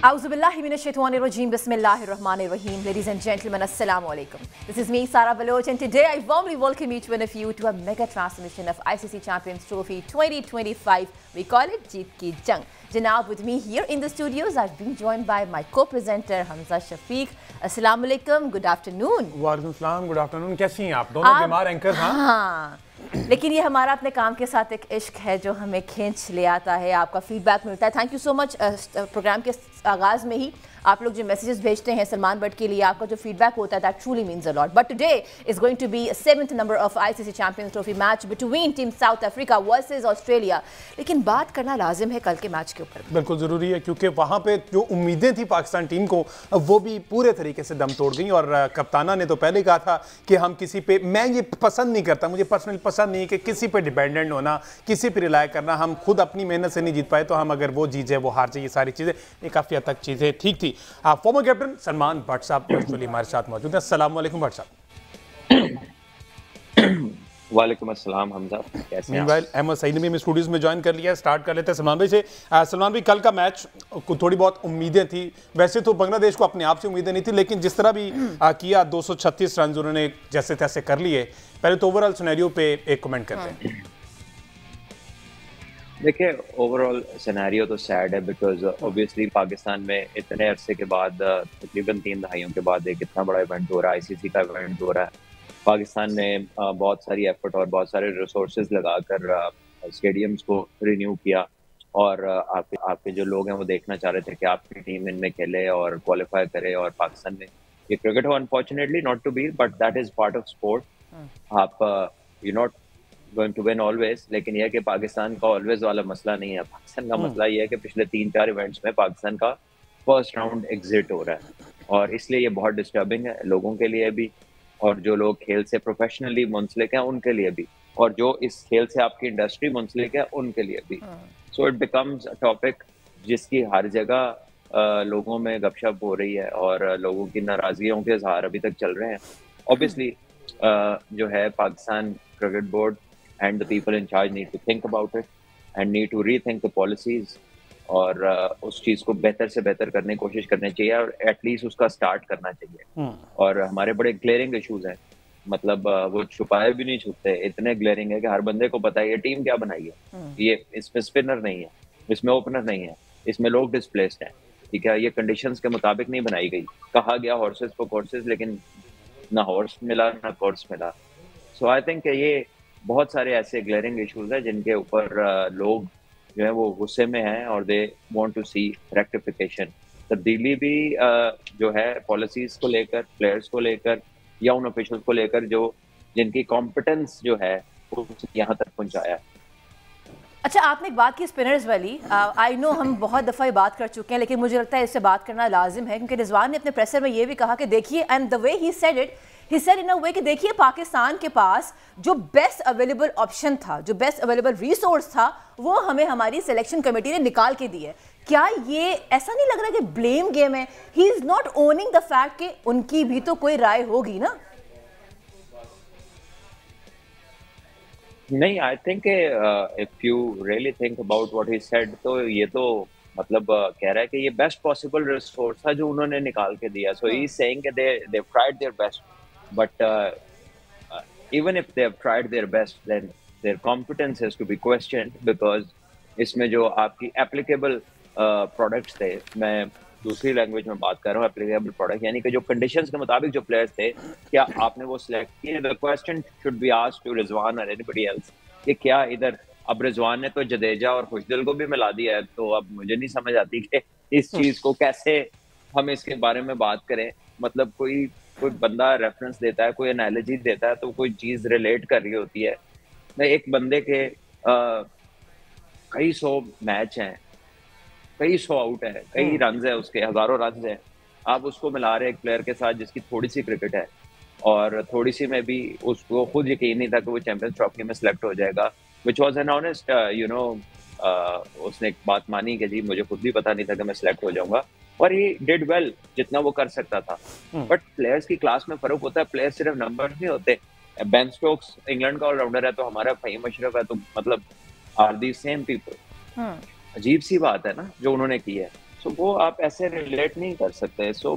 Auzubillahiminashaitanirrajim. Bismillahirrahmanirrahim. Ladies and gentlemen, Assalamu alaikum. This is me, Sara Baloch, and today I warmly welcome each one of you to a mega transmission of ICC Champions Trophy 2025. We call it Jeet Ki Jang. Janab, with me here in the studios, I've been joined by my co-presenter Hamza Shafiq. Assalamu alaikum. Good afternoon. वालेकुम सलाम. Good afternoon. कैसी हैं आप? दोनों बीमार anchor. हाँ, लेकिन ये हमारा अपने काम के साथ एक इश्क है जो हमें खींच ले आता है. आपका फीडबैक मिलता है. Thank you so much. Programme के आगाज़ में ही आप लोग जो मैसेजेस भेजते हैं सलमान बट के लिए, आपका जो फीडबैक होता है, that truly means a lot. But today is going to be 7th number of ICC Champions Trophy match between team South Africa versus Australia. लेकिन बात करना लाजिम है कल के मैच के ऊपर. बिल्कुल ज़रूरी है, क्योंकि वहाँ पे जो उम्मीदें थी पाकिस्तान टीम को, वो भी पूरे तरीके से दम तोड़ गई. और कप्ताना ने तो पहले कहा था कि हम किसी पे, मैं ये पसंद नहीं करता, मुझे पर्सनली पसंद नहीं है कि किसी पे डिपेंडेंट होना, किसी पे रिलाय करना. हम खुद अपनी मेहनत से नहीं जीत पाए, तो हम अगर वो जीत जाए, वो हार जाए, ये सारी चीज़ें, ये काफ़ी हद तक चीज़ें ठीक थी. फॉर्मर कैप्टन सलमान भट्ट साहब वर्चुअली हमारे साथ मौजूद हैं. अस्सलाम वालेकुम भट्ट साहब. वालेकुम अस्सलाम हमजा, कैसे हैं? मीनवाइल अहमद सईद ने भी हमें स्टूडियोज में ज्वाइन कर लिया. स्टार्ट कर लेते हैं सलमान भाई से. सलमान भाई, कल का मैच को थोड़ी बहुत उम्मीदें थी. वैसे तो बांग्लादेश को अपने आप से उम्मीदें नहीं थी, लेकिन जिस तरह भी किया, 236 रन उन्होंने जैसे तैसे कर लिए. पहले तो ओवरऑल सिनेरियो पे एक कमेंट करते हैं. देखिए, ओवरऑल सिनेरियो तो सैड है, बिकॉज ऑब्वियसली पाकिस्तान में इतने अरसे के बाद, तकरीबन 3 दहाइयों के बाद एक इतना बड़ा इवेंट हो रहा है, आईसीसी का इवेंट हो रहा है. पाकिस्तान ने बहुत सारी एफर्ट और बहुत सारे रिसोर्सेज लगाकर स्टेडियम्स को रिन्यू किया, और आपके जो लोग हैं वो देखना चाह रहे थे कि आपकी टीम इनमें खेले और क्वालिफाई करे. और पाकिस्तान में ये क्रिकेट हो, unfortunately not to be, but that is part of sport. आप you not going to win always, लेकिन यह कि पाकिस्तान का ऑलवेज वाला मसला नहीं है. पाकिस्तान का मसला यह है कि पिछले 3-4 इवेंट्स में पाकिस्तान का फर्स्ट राउंड एग्जिट हो रहा है, और इसलिए ये बहुत डिस्टर्बिंग है लोगों के लिए भी, और जो लोग खेल से प्रोफेशनली मुंसलिक हैं उनके लिए भी, और जो इस खेल से आपकी इंडस्ट्री मुंसलिक है उनके लिए भी. So it becomes a topic जिसकी हर जगह लोगों में गपशप हो रही है, और लोगों की नाराजगियों के इजहार अभी तक चल रहे हैं. ऑब्वियसली जो है, Pakistan cricket board and the people in charge need to think about it and need to rethink the policies, और उस चीज को बेहतर से बेहतर करने की कोशिश करनी चाहिए, और एटलीस्ट उसका स्टार्ट करना चाहिए. और हमारे बड़े ग्लेरिंग इश्यूज हैं, मतलब वो छुपाए भी नहीं छुपते, इतने ग्लेरिंग है कि हर बंदे को पता है ये टीम क्या बनाई है. ये इसमें स्पिनर नहीं है, इसमें ओपनर नहीं है, इसमें लोग डिस्प्लेस्ड हैं, ठीक है, ये कंडीशंस के मुताबिक नहीं बनाई गई. कहा गया हॉर्सेस फॉर कोर्सेज, लेकिन ना हॉर्स मिला ना कोर्स मिला. सो आई थिंक ये बहुत सारे ऐसे ग्लेरिंग इश्यूज हैं जिनके ऊपर लोग जो है वो गुस्से में हैं, और they want to see rectification. तब्दीली भी जो है पॉलिसीज को लेकर, प्लेयर्स को लेकर, या उन ऑफिशियल्स को लेकर जो जिनकी कॉम्पिटेंस जो है वो यहाँ तक पहुँचाया. अच्छा, आपने एक बात की स्पिनर्स वाली. आई नो हम बहुत दफ़ा ये बात कर चुके हैं, लेकिन मुझे लगता है इससे बात करना लाजिम है, क्योंकि रिजवान ने अपने प्रेसर में ये भी कहा कि देखिए, and the way he said it, he said in a way कि देखिए, पाकिस्तान के पास जो बेस्ट अवेलेबल ऑप्शन था, जो बेस्ट अवेलेबल रिसोर्स था, वो हमें हमारी सिलेक्शन कमेटी ने निकाल के दी है. क्या ये ऐसा नहीं लग रहा कि ब्लेम गेम है? He is not owning the fact कि उनकी भी तो कोई राय होगी ना. नहीं, I think if you really think about what he said, तो ये तो मतलब कह रहा है कि ये बेस्ट पॉसिबल रिसोर्स था जो उन्होंने निकाल के दिया. सो ही इज सेइंग कि they tried their best, but even if they have tried their best, then their competence has to be questioned, because इसमें जो आपकी applicable products थे, मैं दूसरी लैंग्वेज में बात कर रहा हूँ, applicable product यानी कि जो conditions के मुताबिक जो players थे, क्या आपने वो select किए? The question should be asked to Rizwan or anybody else कि क्या इधर, अब रिजवान ने तो जडेजा और खुशदिल को भी मिला दिया है, तो अब मुझे नहीं समझ आती कि इस चीज को कैसे हम इसके बारे में बात करें. मतलब कोई बंदा रेफरेंस देता है, कोई एनालॉजी देता है, तो कोई चीज रिलेट कर रही होती है. एक बंदे के कई सौ मैच हैं, कई सौ आउट है, कई रन है, उसके हजारों रन है. आप उसको मिला रहे एक प्लेयर के साथ जिसकी थोड़ी सी क्रिकेट है, और थोड़ी सी में भी उसको खुद यकीन नहीं था कि वो चैंपियंस ट्रॉफी में सिलेक्ट हो जाएगा, which was an honest, you know, उसने एक बात मानी कि जी मुझे खुद भी पता नहीं था कि मैं सिलेक्ट हो जाऊंगा, और ही डिड वेल जितना वो कर सकता था. बट प्लेयर्स की क्लास में फर्क होता है. प्लेयर्स सिर्फ नंबर नहीं होते. बेन स्टोक्स इंग्लैंड का ऑलराउंडर है, तो हमारा फहीम अशरफ है, तो मतलब आर दी सेम पीपल. अजीब सी बात है ना जो उन्होंने की है. सो वो आप ऐसे रिलेट नहीं कर सकते. So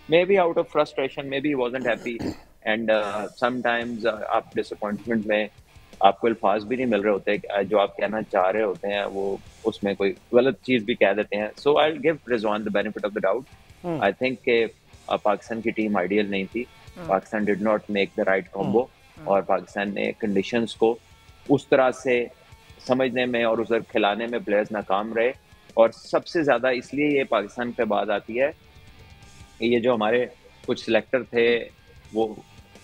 maybe out of frustration, maybe he wasn't happy, and sometimes आप डिसअपॉइंटमेंट में आपको अल्फाज भी नहीं मिल रहे होते जो आप कहना चाह रहे होते हैं, वो उसमें कोई गलत चीज भी कह देते हैं. So I will give Rizwan the benefit of the doubt. I think के पाकिस्तान की टीम आइडियल नहीं थी. Pakistan did not make the right combo, और पाकिस्तान ने कंडीशंस को उस तरह से समझने में और उधर खिलाने में प्लेयर्स नाकाम रहे. और सबसे ज्यादा इसलिए ये पाकिस्तान पे बात आती है कि ये जो हमारे कुछ सिलेक्टर थे, वो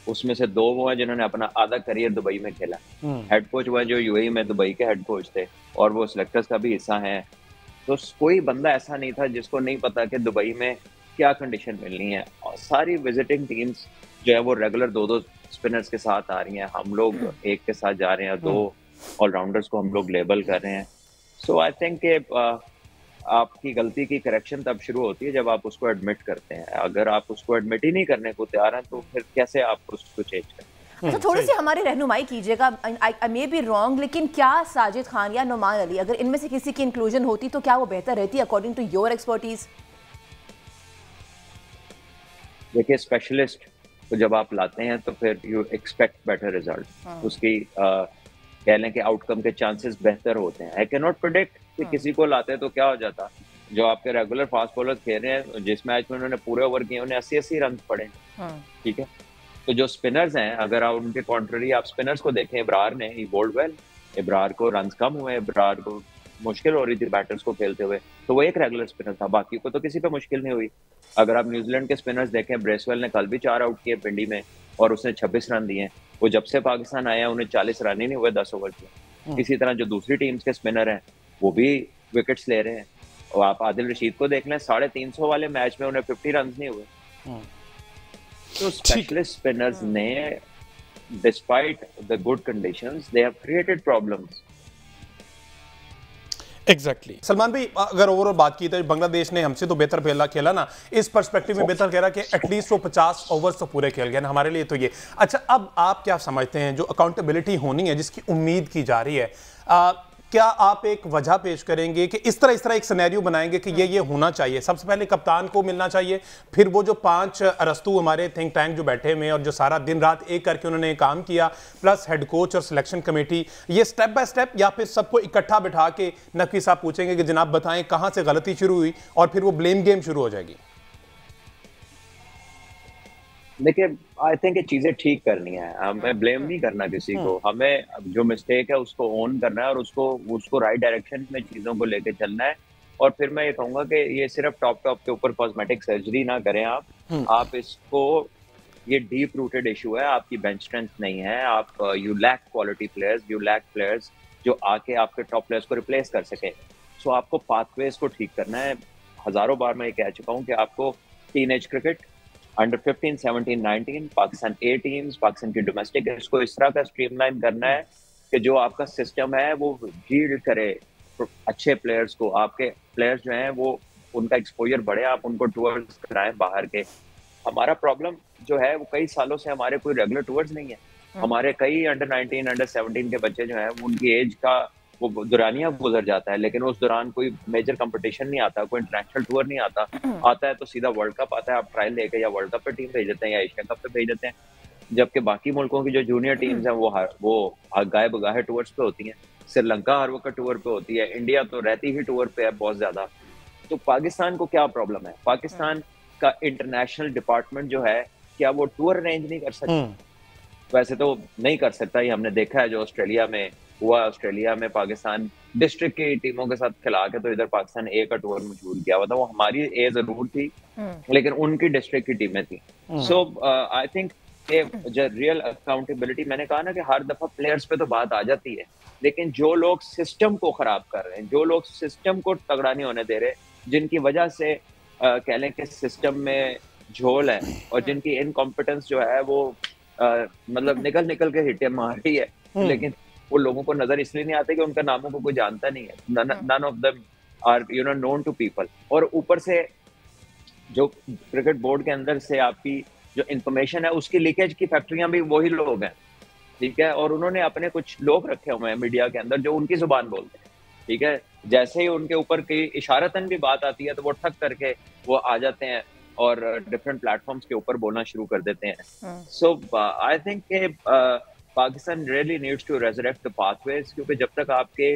उसमें से 2 वो हैं जिन्होंने अपना आधा करियर दुबई में खेला. हेड कोच वो जो यूएई में दुबई के हेड कोच थे, और वो सिलेक्टर्स का भी हिस्सा हैं. तो कोई बंदा ऐसा नहीं था जिसको नहीं पता कि दुबई में क्या कंडीशन मिलनी है. और सारी विजिटिंग टीम्स जो है वो रेगुलर 2-2 स्पिनर्स के साथ आ रही हैं. हम लोग एक के साथ जा रहे हैं, 2 ऑलराउंडर्स को हम लोग लेबल कर रहे हैं. सो आई थिंक आपकी गलती की करेक्शन तब शुरू होती है जब आप उसको एडमिट करते हैं. अगर आप उसको एडमिट ही नहीं करने को तैयार हैं, तो फिर कैसे आप उसको चेंज करें? अच्छा, थोड़ी सी हमारी रहनुमाई कीजिएगा. आई मे बी रॉन्ग, लेकिन क्या साजिद खान या नुमान अली, अगर इनमें से किसी की इंक्लूजन होती तो क्या वो बेहतर रहती अकॉर्डिंग टू योर एक्सपर्टीज? देखिए, स्पेशलिस्ट को जब आप लाते हैं तो फिर यू एक्सपेक्ट बेटर रिजल्ट. उसकी कह लें कि आउटकम के चांसेस बेहतर होते हैं. आई कैन नॉट प्रेडिक्ट कि किसी को लाते तो क्या हो जाता. जो आपके रेगुलर फास्ट बॉलर्स खेल रहे हैं, जिस मैच में उन्होंने पूरे ओवर किए, उन्हें 80-80 रन पड़े. ठीक है, तो जो स्पिनर्स हैं, अगर आप उनके कॉन्ट्ररी आप स्पिनर्स को देखें, इब्रार ने ही बोल्ड वेल. इब्रार को रन कम हुए, इब्रार को मुश्किल हो रही थी बैटर्स को खेलते हुए, तो वो एक रेगुलर स्पिनर था. बाकी को तो किसी पे मुश्किल नहीं हुई. अगर आप न्यूजीलैंड के स्पिनर्स देखें, ब्रेसवेल ने कल भी 4 आउट किए पिंडी में, और उसने 26 रन दिए. वो जब से पाकिस्तान आया उन्हें 40 रन ही नहीं हुए 10 ओवर के. इसी तरह जो दूसरी टीम्स के स्पिनर हैं, वो भी विकेट्स ले रहे हैं. और आप आदिल रशीद को देख लें, 350 वाले मैच में उन्हें 50 रन नहीं हुए. तो स्पेशलिस्ट स्पिनर्स ने, despite the good conditions, they have created problems. Exactly. Salman भाई, अगर ओवरऑल बात की तो बांग्लादेश ने हमसे तो बेहतर खेला ना, इस पर्सपेक्टिव में बेहतर कह रहा कि एटलीस्ट वो 50 ओवर्स तो पूरे खेल गए ना, हमारे लिए तो ये अच्छा. अब आप क्या समझते हैं जो अकाउंटेबिलिटी होनी है, जिसकी उम्मीद की जा रही है, क्या आप एक वजह पेश करेंगे कि इस तरह एक सिनेरियो बनाएंगे कि ये होना चाहिए? सबसे पहले कप्तान को मिलना चाहिए, फिर वो जो 5 अरस्तू हमारे थिंक टैंक जो बैठे हुए और जो सारा दिन रात एक करके उन्होंने काम किया, प्लस हेड कोच और सिलेक्शन कमेटी, ये स्टेप बाय स्टेप, या फिर सबको इकट्ठा बिठा के नकवी साहब पूछेंगे कि जनाब बताएं कहां से गलती शुरू हुई, और फिर वो ब्लेम गेम शुरू हो जाएगी? देखिए, आई थिंक ये चीजें ठीक करनी है. हमें ब्लेम नहीं करना किसी को. हमें जो मिस्टेक है उसको ओन करना है, और उसको राइट डायरेक्शन में चीजों को लेके चलना है. और फिर मैं ये कहूंगा कि ये सिर्फ टॉप के ऊपर कॉस्मेटिक सर्जरी ना करें आप इसको, ये डीप रूटेड इशू है. आपकी बेंच स्ट्रेंथ नहीं है. आप you lack quality players, you lack players जो आके आपके टॉप प्लेयर्स को रिप्लेस कर सके. सो आपको पाथवेज को ठीक करना है. हजारों बार मैं ये कह चुका हूँ कि आपको टीनेज क्रिकेट, अंडर 15, 17, 19, पाकिस्तान ए टीम्स, पाकिस्तान की डोमेस्टिक, इसको इस तरह का स्ट्रीमलाइन करना है कि जो आपका सिस्टम है वो यील्ड करे अच्छे प्लेयर्स को. आपके प्लेयर्स जो हैं वो उनका एक्सपोजर बढ़े, आप उनको टूर्स कराएं बाहर के. हमारा प्रॉब्लम जो है वो कई सालों से हमारे कोई रेगुलर टूर्स नहीं है. हमारे कई अंडर 19, अंडर 17 के बच्चे जो हैं, उनकी एज का वो दुरानिया गुजर जाता है, लेकिन उस दौरान कोई मेजर कंपटीशन नहीं आता, कोई इंटरनेशनल टूर नहीं आता. आता है तो सीधा वर्ल्ड कप आता है, आप ट्रायल लेके या वर्ल्ड कप पे टीम भेज देते हैं या एशिया कप पे भेज देते हैं. जबकि बाकी मुल्कों की जो जूनियर टीम्स हैं वो गाए बगाहे टूर्स पे होती हैं. श्रीलंका हर वक्त टूर पे होती है. इंडिया तो रहती ही टूर पे है बहुत ज्यादा. तो पाकिस्तान को क्या प्रॉब्लम है? पाकिस्तान का इंटरनेशनल डिपार्टमेंट जो है, क्या वो टूर अरेंज नहीं कर सकता? वैसे तो नहीं कर सकता. ये हमने देखा है जो ऑस्ट्रेलिया में हुआ. ऑस्ट्रेलिया में पाकिस्तान डिस्ट्रिक्ट की टीमों के साथ खिला के तो इधर पाकिस्तान ए का टूर मशहूर किया हुआ था. वो हमारी ए जरूर थी, लेकिन उनकी डिस्ट्रिक्ट की टीमें थी. सो आई थिंक जो रियल अकाउंटेबिलिटी, मैंने कहा ना कि हर दफा प्लेयर्स पे तो बात आ जाती है, लेकिन जो लोग सिस्टम को खराब कर रहे हैं, जो लोग सिस्टम को तगड़ा नहीं होने दे रहे, जिनकी वजह से कह लें कि सिस्टम में झोल है, और जिनकी इनकॉम्पिटेंस जो है वो मतलब निकल के हिटे मार रही है, लेकिन वो लोगों को नजर इसलिए नहीं आते कि उनका नामों को कोई जानता नहीं है. None of them are known to people. और ऊपर से जो क्रिकेट बोर्ड के अंदर से आपकी जो इंफॉर्मेशन है उसकी लीकेज की फैक्ट्रियां भी वही लोग हैं. ठीक है, और उन्होंने अपने कुछ लोग रखे हुए हैं मीडिया के अंदर जो उनकी जुबान बोलते हैं. ठीक है, जैसे ही उनके ऊपर की इशारतन भी बात आती है तो वो ठक करके वो आ जाते हैं और डिफरेंट प्लेटफॉर्म्स के ऊपर बोलना शुरू कर देते हैं। सो आई थिंक के Pakistan really needs to resurrect the pathways, क्योंकि जब तक आपके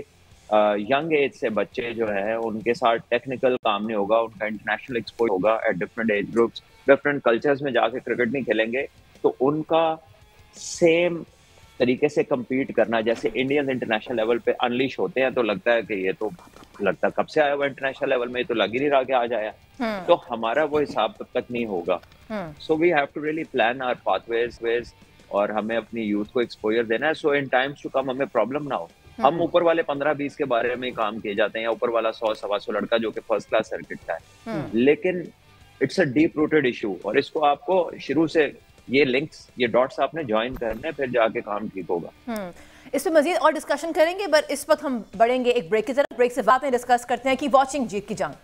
यंग एज से बच्चे जो है उनके साथ टेक्निकल काम नहीं होगा, उनका इंटरनेशनल एक्सपोज होगा at different age groups, different cultures में जाके क्रिकेट नहीं खेलेंगे, तो उनका सेम तरीके से compete करना, जैसे इंडियंस इंटरनेशनल लेवल पे अनलीश होते हैं तो लगता है कि ये तो लगता कब से आया हुआ इंटरनेशनल लेवल में, ये तो लग ही नहीं रहा कि आज आया, तो हमारा वो हिसाब तब तक नहीं होगा। So we have to really plan our pathways और हमें अपनी यूथ को एक्सपोजर देना है, सो इन टाइम्स टू कम हमें प्रॉब्लम ना हो। हम ऊपर वाले 15-20 के बारे में काम किए जाते हैं, या ऊपर वाला 100-125 लड़का जो कि फर्स्ट क्लास सर्किट का है, लेकिन it's a deep rooted issue, और इसको आपको शुरू से ये लिंक्स, ये डॉट्स आपने ज्वाइन करने, फिर जाके काम ठीक होगा। इस पे मजीद और डिस्कशन करेंगे, बट इस वक्त हम बढ़ेंगे एक ब्रेक की तरफ। ब्रेक से बाद में डिस्कस करते हैं कि वॉचिंग जीत की जंग।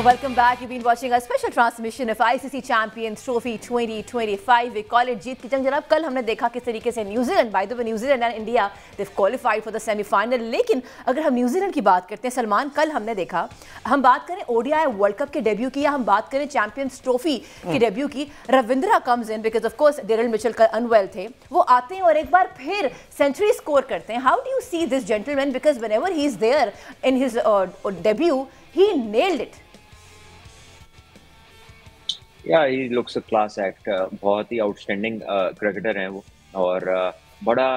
Welcome back. You've been watching a special transmission of ICC Champions Trophy 2025. We call it जीत की जंग। जनाब, कल हमने देखा किस तरीके से New Zealand, by the way New Zealand and India they've qualified for the semi-final। लेकिन अगर हम न्यूजीलैंड की बात करते हैं सलमान, कल हमने देखा, हम बात करें ODI वर्ल्ड कप के डेब्यू की, या हम बात करें चैंपियंस ट्रॉफी की डेब्यू की, Ravindra comes in because of course Daryl Mitchell का अनवेल थे, वो आते हैं और एक बार फिर सेंचुरी स्कोर करते हैं। How do you see this gentleman, because whenever he is there in his debut he nailed it. या he looks a class act, बहुत ही आउटस्टैंडिंग क्रिकेटर हैं वो, और बड़ा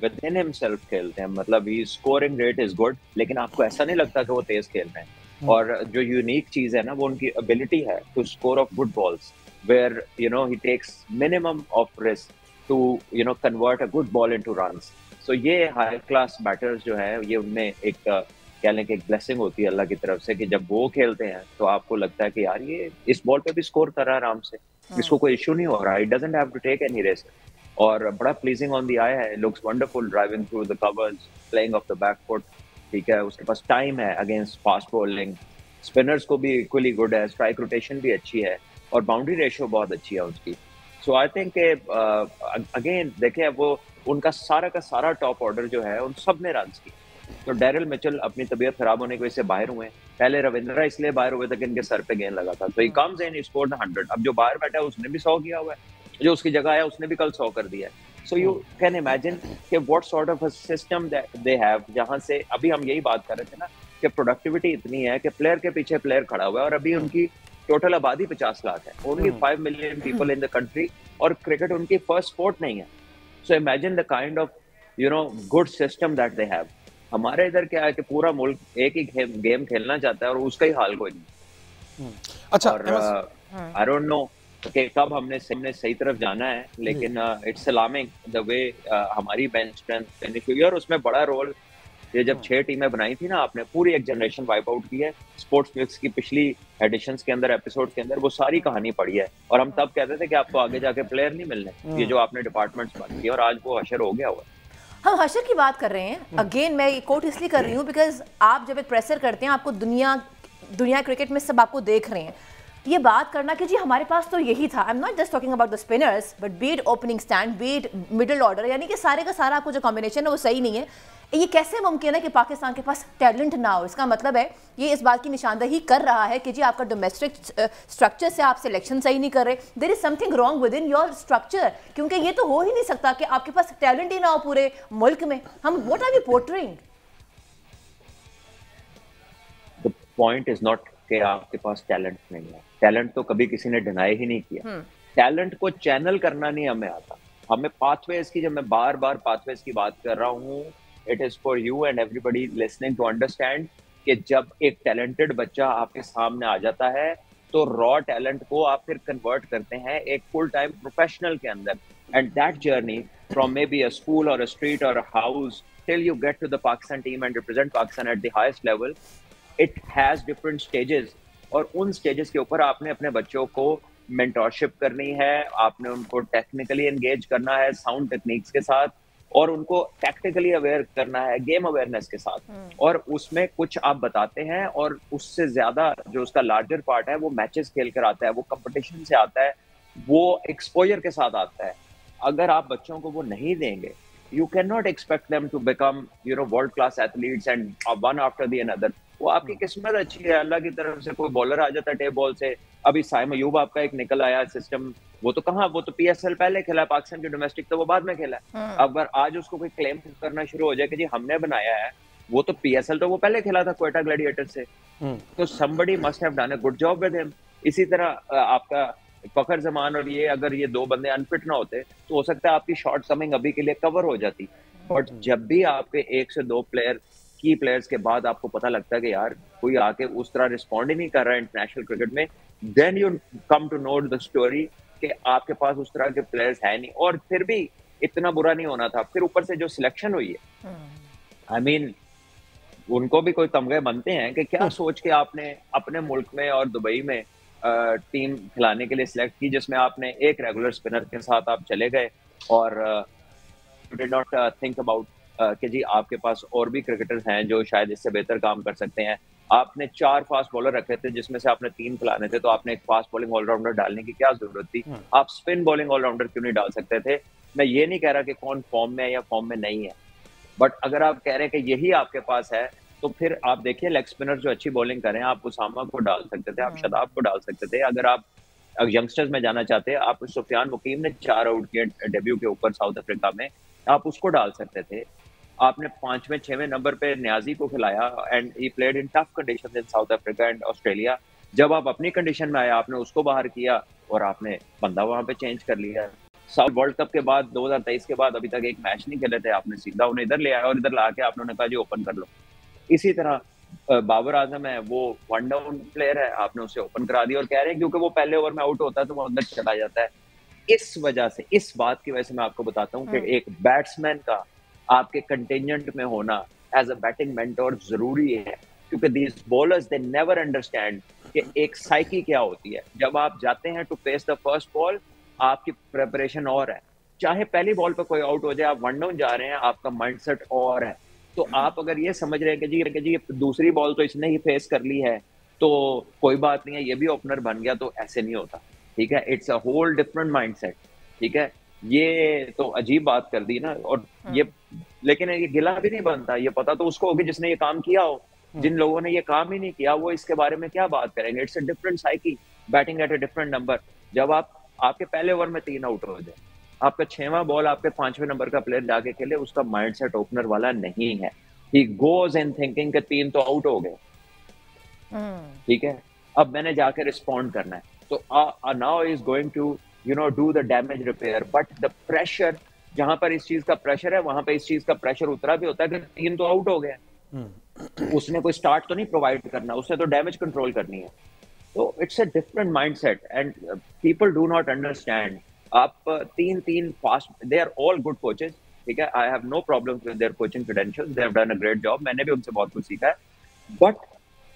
विद इन हिमसेल्फ खेलते हैं, मतलब ही स्कोरिंग रेट इज गुड, लेकिन आपको ऐसा नहीं लगता कि वो तेज खेल रहे हैं। और जो यूनिक चीज है ना, वो उनकी एबिलिटी है to score off good balls, where you know he takes minimum of risk to you know convert a good ball into runs. So ये हाई क्लास बैटर्स जो है, ये उनमें एक कह लें कि एक ब्लेसिंग होती है अल्लाह की तरफ से, कि जब वो खेलते हैं तो आपको लगता है कि यार ये इस बॉल पे भी स्कोर कर रहा है आराम से, इसको कोई इशू नहीं हो रहा, it doesn't have to take any risk, और बड़ा प्लीजिंग ऑन द आई है, looks wonderful driving through the covers, playing off the back foot, ठीक है, उसके पास टाइम है अगेंस्ट फास्ट बॉलिंग, स्पिनर्स को भी इक्वली गुड है, स्ट्राइक रोटेशन भी अच्छी है, और बाउंड्री रेशियो बहुत अच्छी है उसकी। सो आई थिंक अगेन देखें, वो उनका सारा का सारा टॉप ऑर्डर जो है उन सब ने रन किए। तो डेरिल मिचेल अपनी तबीयत खराब होने की वजह से बाहर हुए, पहले रविंद्रा इसलिए बाहर हुए थे कि इनके सर पे गेंद लगा था, तो he comes in, he scored 100। अब जो बाहर बैठा है उसने भी 100 किया हुआ है, जो उसकी जगह आया उसने भी कल 100 कर दिया है। सो यू कैन इमेजिन कि what sort of a system they have, जहां से अभी हम यही बात कर रहे थे ना कि प्रोडक्टिविटी इतनी है कि प्लेयर के पीछे प्लेयर खड़ा हुआ है, और अभी उनकी टोटल आबादी 50 लाख है, only 5 million people in the country, और क्रिकेट उनकी फर्स्ट स्पोर्ट नहीं है। So imagine the kind of you know good system that they have. हमारे इधर क्या है कि पूरा मुल्क एक ही गेम खेलना चाहता है और उसका ही हाल कोई नहीं। अच्छा, और आई डोंट नो कि कब हमने सही तरफ जाना है, लेकिन इट्स अलार्मिंग द वे हमारी बेंच स्ट्रेंथ फिनिश हुई है, और उसमें बड़ा रोल ये जब 6 टीमें बनाई थी ना, आपने पूरी एक जनरेशन वाइप आउट की है। स्पोर्ट्स मिक्स की पिछली एडिशंस के अंदर, एपिसोड के अंदर वो सारी कहानी पढ़ी है, और हम तब कहते थे कि आपको आगे जाके प्लेयर नहीं मिलने, ये जो आपने डिपार्टमेंट्स बन किए, और आज वो हशर हो गया हुआ है। हम हशर की बात कर रहे हैं, अगेन मैं ये कोट इसलिए कर रही हूँ बिकॉज आप जब एक प्रेशर करते हैं, आपको दुनिया क्रिकेट में सब आपको देख रहे हैं, ये बात करना कि जी हमारे पास तो यही था। I am not just talking about the spinners, but be it opening stand, be it middle order, यानी कि सारे का सारा आपको जो कॉम्बिनेशन है वो सही नहीं है। ये कैसे मुमकिन है कि पाकिस्तान के पास टैलेंट ना हो? इसका मतलब है ये इस बात की निशानदही कर रहा है कि जी आपका डोमेस्टिक स्ट्रक्चर से आप सिलेक्शन सही नहीं कर रहे, there is something wrong within your structure, क्योंकि ये तो हो ही नहीं सकता कि आपके पास टैलेंट ही ना हो पूरे मुल्क में। हम what are we portraying? The point is not कि आपके पास टैलेंट नहीं है, टैलेंट तो कभी किसी ने डिनाई ही नहीं किया, टैलेंट को चैनल करना नहीं हमें आता। हमें पाथवेज की, जब मैं बार बार पाथवेज की बात कर रहा हूँ, it is for you and everybody listening to understand कि जब एक टैलेंटेड बच्चा आपके सामने आ जाता है तो रॉ टैलेंट को आप फिर कन्वर्ट करते हैं एक फुल टाइम प्रोफेशनल के अंदर, and that journey from maybe a school और अ स्ट्रीट और a house till you get to the Pakistan team and represent Pakistan at the highest level, it has different stages, और उन stages के ऊपर आपने अपने बच्चों को मेंटरशिप करनी है, आपने उनको टेक्निकली एंगेज करना है साउंड टेक्निक्स के साथ, और उनको टैक्टिकली अवेयर करना है गेम अवेयरनेस के साथ, और उसमें कुछ आप बताते हैं, और उससे ज्यादा जो उसका लार्जर पार्ट है वो मैचेस खेल कर आता है, वो कंपटीशन से आता है, वो एक्सपोजर के साथ आता है। अगर आप बच्चों को वो नहीं देंगे, you can not expect them to become world class athletes and one after the another. वो आपकी किस्मत अच्छी है, अल्लाह की तरफ से कोई बॉलर आ जाता है टेप बॉल से। अभी साइम अयूब आपका एक निकल आया सिस्टम, वो तो PSL पहले खेला, पाकिस्तान के डोमेस्टिक तो वो बाद में खेला। अगर आज उसको कोई क्लेम करना शुरू हो जाए कि जी हमने बनाया है, वो तो PSL तो वो पहले खेला था क्वेटा ग्लैडिएटर से, तो somebody must have done a good job with him। इसी तरह आपका फखर जमान और ये, अगर ये दो बंदे अनफिट ना होते तो हो सकता है आपकी शॉर्ट कमिंग अभी के लिए कवर हो जाती। बट जब भी आपके 1 से 2 की प्लेयर्स के बाद आपको पता लगता है कि यार कोई आके उस तरह रिस्पॉन्ड ही नहीं कर रहा है इंटरनेशनल क्रिकेट में, then you come to know the story कि आपके पास उस तरह के प्लेयर्स है नहीं। और फिर भी इतना बुरा नहीं होना था। फिर ऊपर से जो सिलेक्शन हुई है, आई मीन उनको भी कोई तमगे बनते हैं कि क्या सोच के आपने अपने मुल्क में और दुबई में टीम खिलाने के लिए सिलेक्ट की, जिसमें आपने एक रेगुलर स्पिनर के साथ आप चले गए और डिड नॉट थिंक अबाउट कि जी आपके पास और भी क्रिकेटर्स हैं जो शायद इससे बेहतर काम कर सकते हैं। आपने 4 फास्ट बॉलर रखे थे जिसमें से आपने 3 खिलाने थे, तो आपने एक फास्ट बॉलिंग ऑलराउंडर डालने की क्या जरूरत थी? आप स्पिन बॉलिंग ऑलराउंडर क्यों नहीं डाल सकते थे? मैं ये नहीं कह रहा कि कौन फॉर्म में है या फॉर्म में नहीं है, बट अगर आप कह रहे हैं कि यही आपके पास है, तो फिर आप देखिए लेग स्पिनर जो अच्छी बॉलिंग करें, आप उसामा को डाल सकते थे, आप शदाब को डाल सकते थे। अगर आप यंगस्टर्स में जाना चाहते हैं, आप सुफियान मुकीम ने 4 आउट किए डेब्यू के ऊपर साउथ अफ्रीका में, आप उसको डाल सकते थे। आपने 5वें 6वें नंबर पे न्याजी को खिलाया and he played in tough conditions in south Africa and Australia. जब आप अपनी कंडीशन में आए, आपने उसको बाहर किया और आपने बंदा वहां पे चेंज कर लिया। साउथ वर्ल्ड कप के बाद 2023 के बाद अभी तक एक मैच नहीं खेले थे, आपने सीधा उन्हें इधर ले आया और इधर ला के आपने कहा जी ओपन कर लो। इसी तरह बाबर आजम है, वो 1 डाउन प्लेयर है, आपने उसे ओपन करा दिया और कह रहे हैं क्योंकि वो पहले ओवर में आउट होता है तो वो अंदर चला जाता है। इस वजह से, इस बात की वजह से मैं आपको बताता हूँ कि एक बैट्समैन का आपके कंटिजेंट में होना एज अ बैटिंग मेंटोर जरूरी है, क्योंकि these bowlers they never understand कि एक साइकी क्या होती है। जब आप जाते हैं to face the first ball, आपकी प्रिपरेशन और है, चाहे पहली बॉल पर कोई आउट हो जाए, आप 1 डाउन जा रहे हैं, आपका माइंडसेट और है। तो आप अगर ये समझ रहे हैं कि जी दूसरी बॉल तो इसने ही फेस कर ली है तो कोई बात नहीं है, ये भी ओपनर बन गया, तो ऐसे नहीं होता। ठीक है, it's a whole different mindset. ठीक है, ये तो अजीब बात कर दी ना। और ये, लेकिन ये गिला भी नहीं बनता, ये पता तो उसको होगी जिसने ये काम किया हो। जिन लोगों ने ये काम ही नहीं किया वो इसके बारे में क्या बात करेंगे। It's a different psyche, batting at a different number. जब आपके पहले ओवर में 3 आउट हो जाए, आपका 6वां बॉल आपके 5वें नंबर का प्लेयर जाके खेले, उसका माइंडसेट ओपनर वाला नहीं है। ही गोज इन थिंकिंग के 3 तो आउट हो गए, ठीक है, अब मैंने जाके रिस्पॉन्ड करना है, तो now is going to do the damage repair. But the pressure, जहां पर इस चीज का प्रेशर है, वहां पे इस चीज का प्रेशर उतरा भी होता है कि 3 तो आउट हो गए। उसने कोई स्टार्ट तो नहीं प्रोवाइड करना, उसने तो डैमेज कंट्रोल करनी है। तो it's a different mindset and people do not understand. आप 3 fast, they are all good coaches, ठीक है, I have no problem with their coaching credentials, they have done a great job, मैंने भी उनसे बहुत कुछ सीखा है। बट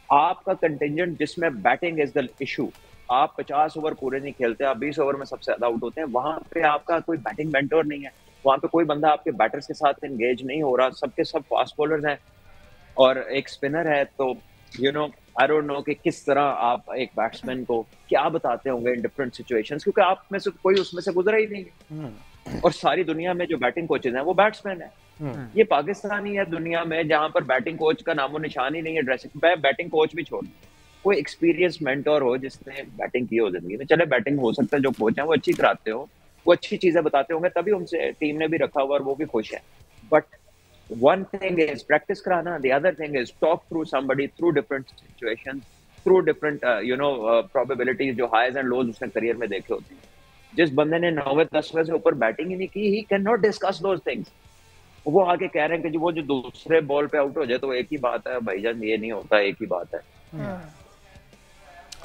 आपका कंटिजेंट जिसमें बैटिंग इज द इशू, आप 50 ओवर पूरे नहीं खेलते, आप 20 ओवर में सबसे ज्यादा आउट होते हैं, वहां पे आपका कोई बैटिंग मेंटोर नहीं है, वहां पे कोई बंदा आपके बैटर्स के साथ एंगेज नहीं हो रहा, सबके सब फास्ट बॉलर्स हैं और एक स्पिनर है। तो आई डोंट नो कि किस तरह आप एक बैट्समैन को क्या बताते होंगे इन डिफरेंट सिचुएशंस, क्योंकि आप में से कोई उसमें से गुजरा ही नहीं है। और सारी दुनिया में जो बैटिंग कोचेज हैं वो बैट्समैन है। ये पाकिस्तान ही है दुनिया में जहां पर बैटिंग कोच का नामो निशान ही नहीं है ड्रेसिंग पे। बैटिंग कोच भी छोड़, कोई एक्सपीरियंस मेंटोर हो जिसने बैटिंग की हो जिंदगी में। चले बैटिंग हो सकता है जो कोच हैं वो अच्छी कराते हो, वो अच्छी चीजें बताते होंगे, तभी उनसे टीम ने भी रखा हुआ और वो भी खुश है। But one thing is practice कराना, the other thing is talk through somebody through different situations, through different probabilities, जो highs and lows उसने करियर में देखे होते हैं। जिस बंदे ने 9वें-10वें से ऊपर बैटिंग ही नहीं की, he cannot discuss those things। वो आगे कह रहे हैं कि वो जो दूसरे बॉल पे आउट हो जाए तो एक ही बात है भाईजान, ये नहीं होता, एक ही बात है।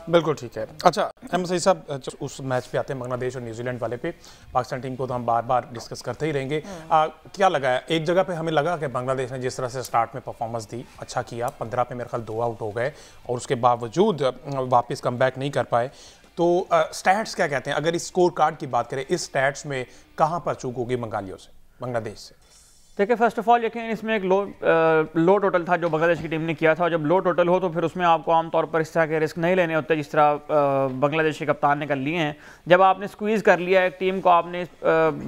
बिल्कुल ठीक है। अच्छा अहमद सईद साहब, उस मैच पे आते हैं बांग्लादेश और न्यूजीलैंड वाले पे। पाकिस्तान टीम को तो हम बार बार डिस्कस करते ही रहेंगे। क्या लगा है, एक जगह पे हमें लगा कि बांग्लादेश ने जिस तरह से स्टार्ट में परफॉर्मेंस दी, अच्छा किया, 15 पे मेरे ख्याल 2 आउट हो गए और उसके बावजूद वापस कम बैक नहीं कर पाए। तो स्टैट्स क्या कहते हैं, अगर इस स्कोर कार्ड की बात करें, इस स्टैट्स में कहाँ पर चूक होगी बांग्लादेश से? देखिए फर्स्ट ऑफ ऑल यकीन इसमें एक लो टोटल था जो बांग्लादेश की टीम ने किया था, और जब लो टोटल हो तो फिर उसमें आपको आमतौर पर इस तरह के रिस्क नहीं लेने होते जिस तरह बांग्लादेश के कप्तान ने कर लिए हैं। जब आपने स्क्वीज़ कर लिया एक टीम को, आपने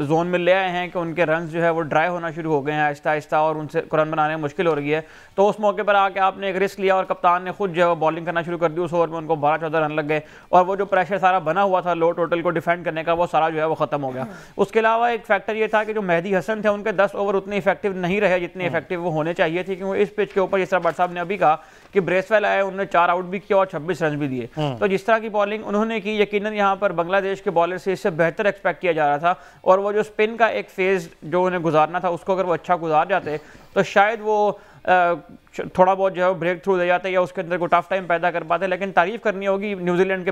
जोन में ले आए हैं कि उनके रन जो है वो ड्राई होना शुरू हो गए हैं आहिस्ता आहिस्ता और उनसे रन बनाने में मुश्किल हो रही है, तो उस मौके पर आके आपने एक रिस्क लिया और कप्तान ने खुद जो है बॉलिंग करना शुरू कर दी। उस ओवर में उनको 12-14 रन लग गए और वो जो प्रेशर सारा बना हुआ था लो टोटल को डिफेंड करने का, वो सारा जो है वो खत्म हो गया। उसके अलावा एक फैक्टर ये था कि जो मेहदी हसन थे उनके 10 ओवर उतने इफेक्टिव नहीं रहे जितने इफेक्टिव वो होने चाहिए थे, क्योंकि इस पिच के ऊपर जिस तरह भट्ट साहब ने अभी कहा कि ब्रेसवेल आए, उन्होंने 4 आउट भी किया और 26 रन भी दिए। तो जिस तरह की बॉलिंग उन्होंने की, यकीनन यहाँ पर बांग्लादेश के बॉलर से इससे बेहतर एक्सपेक्ट किया जा रहा था, और वो जो स्पिन का एक फेज जो उन्हें गुजारना था उसको अगर वो अच्छा गुजार जाते तो शायद वो थोड़ा बहुत जो है ब्रेक थ्रू दे जाते या उसके अंदर कोई टफ टाइम पैदा कर पाते। लेकिन तारीफ करनी होगी न्यूजीलैंड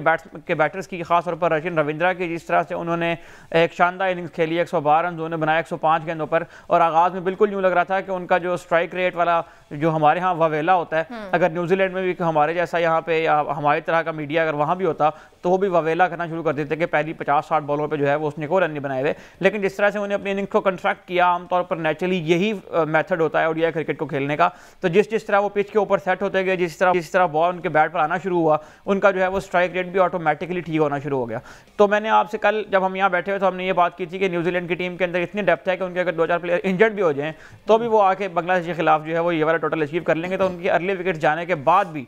के बैटर्स की, खासतौर पर रचिन रविंद्रा की, जिस तरह से उन्होंने एक शानदार इनिंग्स खेली, 112 रन उन्होंने बनाया 105 गेंदों पर, और आगाज़ में बिल्कुल यूँ लग रहा था कि उनका जो स्ट्राइक रेट वाला जो हमारे यहाँ ववेला होता है, अगर न्यूजीलैंड में भी हमारे जैसा यहाँ पे या हमारी तरह का मीडिया अगर वहाँ भी होता तो वो भी ववेला करना शुरू कर देते कि पहली 50-60 बॉलों पे जो है वो उसने कोई रन नहीं बनाए हुए। लेकिन जिस तरह से उन्हें अपनी इनिंग्स को कंस्ट्रक्ट किया, आमतौर पर नेचुरली यही मेथड होता है ओडीआई क्रिकेट को खेलने का, तो जिस तरह वो पिच के ऊपर सेट होते गए, जिस तरह बॉल उनके बैट पर आना शुरू हुआ, उनका जो है वो स्ट्राइक रेट भी ऑटोमेटिकली ठीक होना शुरू हो गया। तो मैंने आपसे कल जब हम यहाँ बैठे हुए तो हमने ये बात की थी कि न्यूजीलैंड की टीम के अंदर इतनी डेप्थ है कि उनके अगर 2-4 प्लेयर इंजर्ड भी हो जाएं तो भी वो आके बांग्लादेश के खिलाफ जो है वो ये वाला टोटल अचीव कर लेंगे। तो उनकी अर्ली विकेट जाने के बाद भी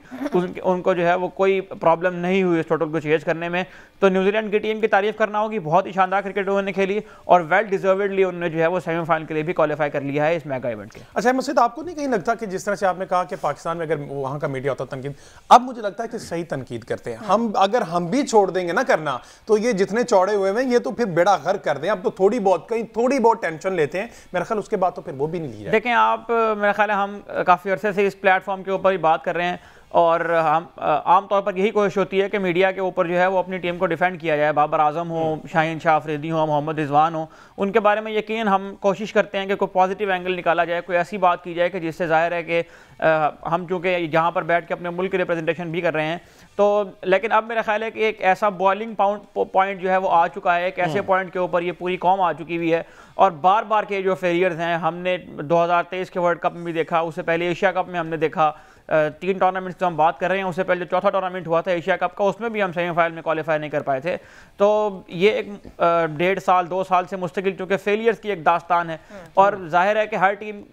उनको जो है वो कोई प्रॉब्लम नहीं हुई इस टोटल को चेज करने में। तो न्यूजीलैंड की टीम की तारीफ करना होगी, बहुत ही शानदार क्रिकेट उन्होंने खेली और वेल डिजर्वेडली उन्होंने जो है वो सेमीफाइनल के लिए भी क्वालिफाई कर लिया है इस मेगा इवेंट के। अच्छा मसीद, आपको नहीं कहीं लगता कि जिस तरह से आपने कहा कि पाकिस्तान में अगर वहां का मीडिया होता तनकीद, अब मुझे लगता है कि सही तनकीद करते हैं हम, अगर हम भी छोड़ देंगे ना करना तो ये जितने चौड़े हुए हैं ये तो फिर बेड़ा गर्क कर दें। अब तो थोड़ी बहुत टेंशन लेते हैं, मेरा ख्याल उसके बाद तो फिर वो भी नहीं ली जाए। देखें आप, मेरा ख्याल है हम काफ़ी अरसे से इस प्लेटफॉर्म के ऊपर ही बात कर रहे हैं और हम आमतौर पर यही कोशिश होती है कि मीडिया के ऊपर जो है वो अपनी टीम को डिफेंड किया जाए। बाबर आजम हो, शाहीन शाह अफरीदी हो, मोहम्मद रिजवान हो, उनके बारे में यकीन हम कोशिश करते हैं कि कोई पॉजिटिव एंगल निकाला जाए, कोई ऐसी बात की जाए कि जिससे जाहिर है कि हम चूँकि यहाँ पर बैठ के अपने मुल्क की रिप्रेजेंटेशन भी कर रहे हैं तो, लेकिन अब मेरा ख्याल है कि एक ऐसा बॉलिंग पॉइंट जो है वो आ चुका है, एक ऐसे पॉइंट के ऊपर ये पूरी कौम आ चुकी हुई है और बार बार के जो फेलियर्स हैं हमने 2023 के वर्ल्ड कप में भी देखा, उससे पहले एशिया कप में हमने देखा, 3 टूर्नामेंट्स की हम बात कर रहे हैं, उससे पहले चौथा टूर्नामेंट हुआ था एशिया कप का, उसमें भी हम सेमीफाइनल में क्वालिफाई नहीं कर पाए थे। तो ये एक 1.5 साल 2 साल से मुस्तकिल चूँकि फेलियर्स की एक दास्तान है और जाहिर है कि हर टीम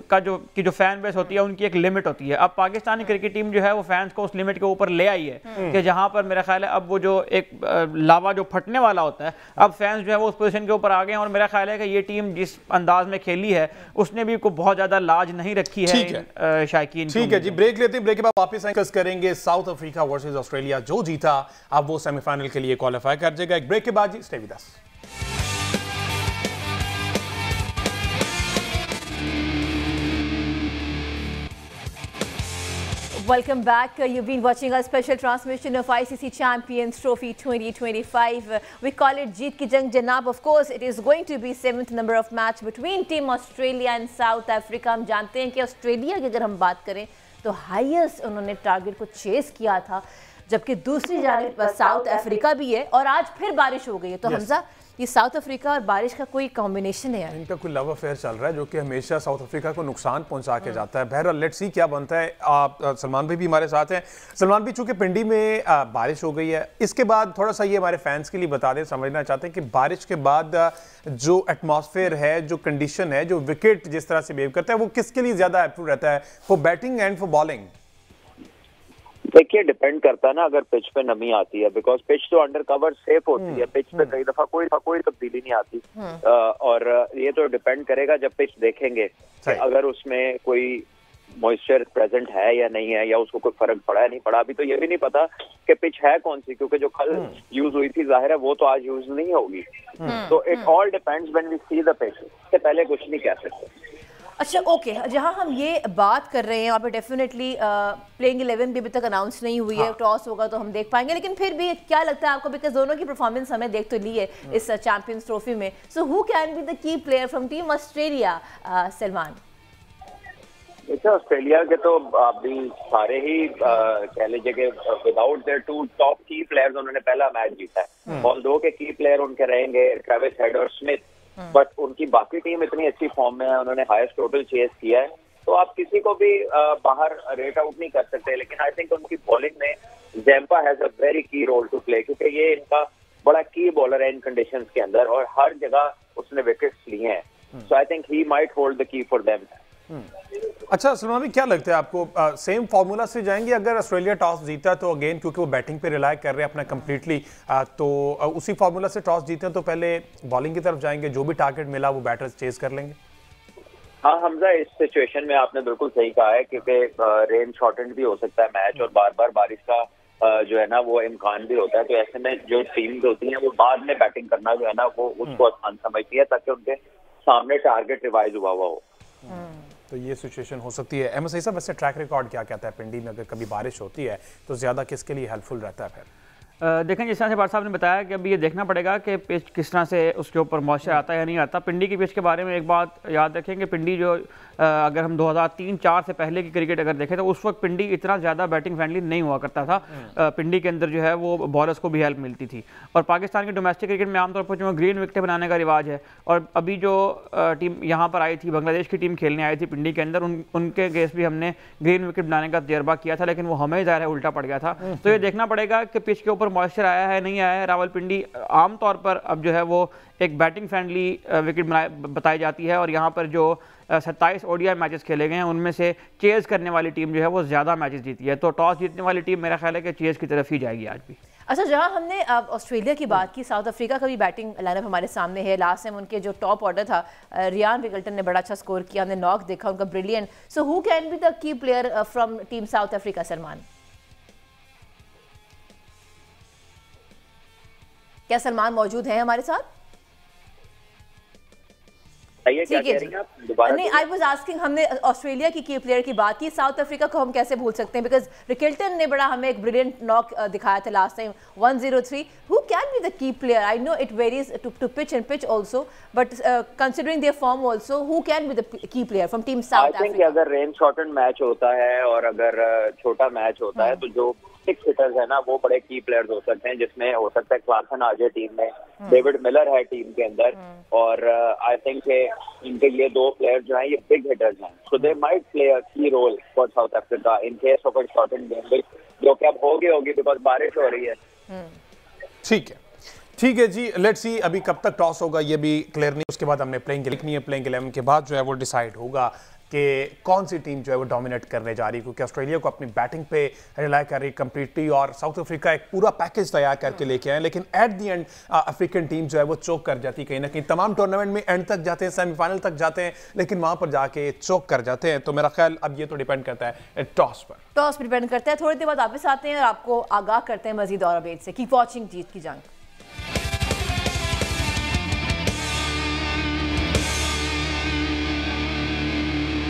का जो फैन बेस होती है उनकी एक लिमिट होती है। अब पाकिस्तानी क्रिकेट टीम जो है वो फैंस को उस लिमिट के ऊपर ले आई है कि जहाँ पर मेरा ख्याल है अब वो जो एक लावा जो फटने वाला होता है, अब फैंस जो है वो उस पोजीशन के ऊपर आ गए हैं और मेरा ख्याल है कि ये टीम जिस अंदाज में खेली है उसने भी को बहुत ज्यादा लाज नहीं रखी है शायकीन। ठीक है जी, ब्रेक लेते हैं, ब्रेक के बाद वापस डिस्कस करेंगे साउथ अफ्रीका वर्सेस ऑस्ट्रेलिया, जो जीता अब वो सेमीफाइनल के लिए क्वालिफाई कर जाएगा। एक ब्रेक के बाद जी, stay with us. Welcome back. You've been watching our special transmission of ICC Champions Trophy 2025. We call it Jeet Ki Jang Janab. Of course, it is going to be 7th number of match between Team Australia and South Africa. हम जानते हैं कि Australia की अगर हम बात करें तो हाईएस्ट उन्होंने टारगेट को चेस किया था, जबकि दूसरी जानिब साउथ अफ्रीका भी है और आज फिर बारिश हो गई है। तो हमजा, ये साउथ अफ्रीका और बारिश का कोई कॉम्बिनेशन है? इनका कोई लव अफेयर चल रहा है जो कि हमेशा साउथ अफ्रीका को नुकसान पहुंचा के जाता है। बहरहाल लेट्स सी क्या बनता है। सलमान भाई भी हमारे साथ हैं। सलमान भाई, चूंकि पिंडी में बारिश हो गई है, इसके बाद थोड़ा सा ये हमारे फैंस के लिए बता दें, समझना चाहते हैं कि बारिश के बाद जो एटमॉस्फेयर है, जो कंडीशन है, जो विकेट जिस तरह से बिहेव करता है, वो किसके लिए ज्यादा हेल्पफुल रहता है, for batting and for bowling? देखिए, डिपेंड करता है ना, अगर पिच पे नमी आती है, बिकॉज पिच तो अंडर कवर सेफ होती है, पिच पे कई दफा कोई तब्दीली नहीं आती और ये तो डिपेंड करेगा जब पिच देखेंगे कि अगर उसमें कोई मॉइस्चर प्रेजेंट है या नहीं है, या उसको कोई फर्क पड़ा है नहीं पड़ा। अभी तो ये भी नहीं पता कि पिच है कौन सी, क्योंकि जो कल यूज हुई थी जाहिर है वो तो आज यूज नहीं होगी। तो it all depends when we see the pitch, इससे पहले कुछ नहीं कह सकते। अच्छा, ओके, जहां हम ये बात कर रहे हैं वहाँ पे डेफिनेटली प्लेइंग 11 भी अभी तक अनाउंस नहीं हुई है। टॉस होगा तो हम देख पाएंगे, लेकिन फिर भी क्या लगता है आपको, बिकॉज दोनों की परफॉर्मेंस हमें देख तो ली है इस चैंपियंस ट्रॉफी में, so who can be the key player from team Australia? Salman, देखिए, ऑस्ट्रेलिया के तो अभी सारे ही कह लीजिए कि विदाउट देयर 2 टॉप की प्लेयर्स उन्होंने पहला मैच जीता है। ऑल्दो के की प्लेयर उनके रहेंगे ट्रेविस हेड और स्मिथ, बट उनकी बाकी टीम इतनी अच्छी फॉर्म में है, उन्होंने हाईएस्ट टोटल चेस किया है, तो आप किसी को भी बाहर रेट आउट नहीं कर सकते। लेकिन आई थिंक उनकी बॉलिंग में जैम्पा हैज अ वेरी की रोल टू प्ले, क्योंकि ये इनका बड़ा की बॉलर है इन कंडीशंस के अंदर और हर जगह उसने विकेट्स लिए हैं। So I think he might hold the key for them. अच्छा सलमान भाई, क्या लगता है आपको, सेम फार्मूला से जाएंगे? अगर ऑस्ट्रेलिया टॉस जीता तो अगेन क्योंकि वो बैटिंग पे रिलाय कर रहे हैं अपना कंप्लीटली, तो उसी फार्मूला से टॉस जीते तो पहले बॉलिंग की तरफ जाएंगे, जो भी टारगेट मिला वो बैटर्स चेज कर लेंगे? हाँ हमजा, इस सिचुएशन में आपने बिल्कुल सही कहा है, क्योंकि रेन शॉर्टेंड भी हो सकता है मैच और बार बार बारिश का जो है ना वो इम्कान भी होता है। तो ऐसे में जो टीम्स होती हैं वो बाद में बैटिंग करना जो है ना वो उसको आसान समझती है, ताकि उनके सामने टारगेट रिवाइज हुआ हो। तो ये सिचुएशन हो सकती है। एम एस साहब, वैसे ट्रैक रिकॉर्ड क्या कहता है पिंडी में? अगर कभी बारिश होती है तो ज़्यादा किसके लिए हेल्पफुल रहता है फिर? देखें, जिस तरह से बार साहब ने बताया कि अभी ये देखना पड़ेगा कि पिच किस तरह से उसके ऊपर मॉइस्चर आता है या नहीं आता। पिंडी की पिच के बारे में एक बात याद रखें कि पिंडी जो अगर हम 2003-04 से पहले की क्रिकेट अगर देखें तो उस वक्त पिंडी इतना ज़्यादा बैटिंग फ्रेंडली नहीं हुआ करता था। पिंडी के अंदर जो है वो बॉलर्स को भी हेल्प मिलती थी। और पाकिस्तान की डोमेस्टिक क्रिकेट में आमतौर पर जो ग्रीन विकेट बनाने का रिवाज है, और अभी जो टीम यहाँ पर आई थी, बांग्लादेश की टीम खेलने आई थी पिंडी के अंदर, उनके केस भी हमने ग्रीन विकेट बनाने का तजर्बा किया था, लेकिन वो हमें ज़ाहिर है उल्टा पड़ गया था। तो ये देखना पड़ेगा कि पिच के ऊपर मॉइस्चर आया है नहीं आया है। रावलपिंडी आमतौर पर अब जो है वो एक बैटिंग फ्रेंडली विकेट बताई जाती है, और यहाँ पर जो 27 ओडीआई मैचेस खेले गए हैं उनमें से चेज करने वाली टीम जो है वो ज़्यादा मैचेस जीती है। तो टॉस जीतने वाली टीम मेरा ख्याल है कि चेज की तरफ ही जाएगी आज भी। अच्छा, जहां हमने ऑस्ट्रेलिया की बात की, साउथ अफ्रीका का भी बैटिंग लाइनअप हमारे सामने है। लास्ट टाइम उनके जो टॉप ऑर्डर था, रियान रिगल्टन ने बड़ा अच्छा स्कोर किया, हमने नॉक देखा उनका, brilliant. So who can be the key player from team South Africa? Salman, क्या सलमान मौजूद हैं हमारे साथ? नहीं, आई वाज आस्किंग, हमने ऑस्ट्रेलिया की की प्लेयर की बात की, साउथ अफ्रीका को हम कैसे भूल सकते हैं? बिकॉज रिकल्टन ने बड़ा हमें एक ब्रिलियंट नॉक दिखाया था last time 103। Who can be the key player? I know it varies to pitch and pitch also, but considering their form also, who can be the key player from team South Africa? I think अगर rain shortened match होता है और अगर छोटा match होता है तो जो 6 हिटर्स है ना वो बड़े की प्लेयर्स हो सकते हैं, जिसमें हो सकता है क्लासन आ जाए टीम में, डेविड मिलर है टीम के अंदर, और आई थिंक इनके लिए 2 प्लेयर जो हैं ये बिग हिटर्स हैं। सो they might play a key role for South Africa in case of a shortened game, जो कि अब होगी बिकॉज बारिश हो रही है। ठीक है जी, लेट्स सी अभी कब तक टॉस होगा ये भी क्लियर नहीं। उसके बाद हमने प्लेइंग लिखनी है, प्लेइंग 11 के बाद जो है वो डिसाइड होगा कि कौन सी टीम जो है वो डोमिनेट करने जा रही है, क्योंकि ऑस्ट्रेलिया को अपनी बैटिंग पे रिलाय कर रही कंप्लीटली और साउथ अफ्रीका एक पूरा पैकेज तैयार करके लेके आए, लेकिन at the end African team जो है वो चोक कर जाती है कहीं ना कहीं। तमाम टूर्नामेंट में एंड तक जाते हैं, सेमीफाइनल तक जाते हैं, लेकिन वहां पर जाके चोक कर जाते हैं। तो मेरा ख्याल अब ये तो डिपेंड करता है टॉस पर। टॉस पर डिपेंड करता है। थोड़ी देर बाद वापस आते हैं और आपको आगाह करते हैं मजीद और अपडेट से। कीप वॉचिंग जीत की जंग।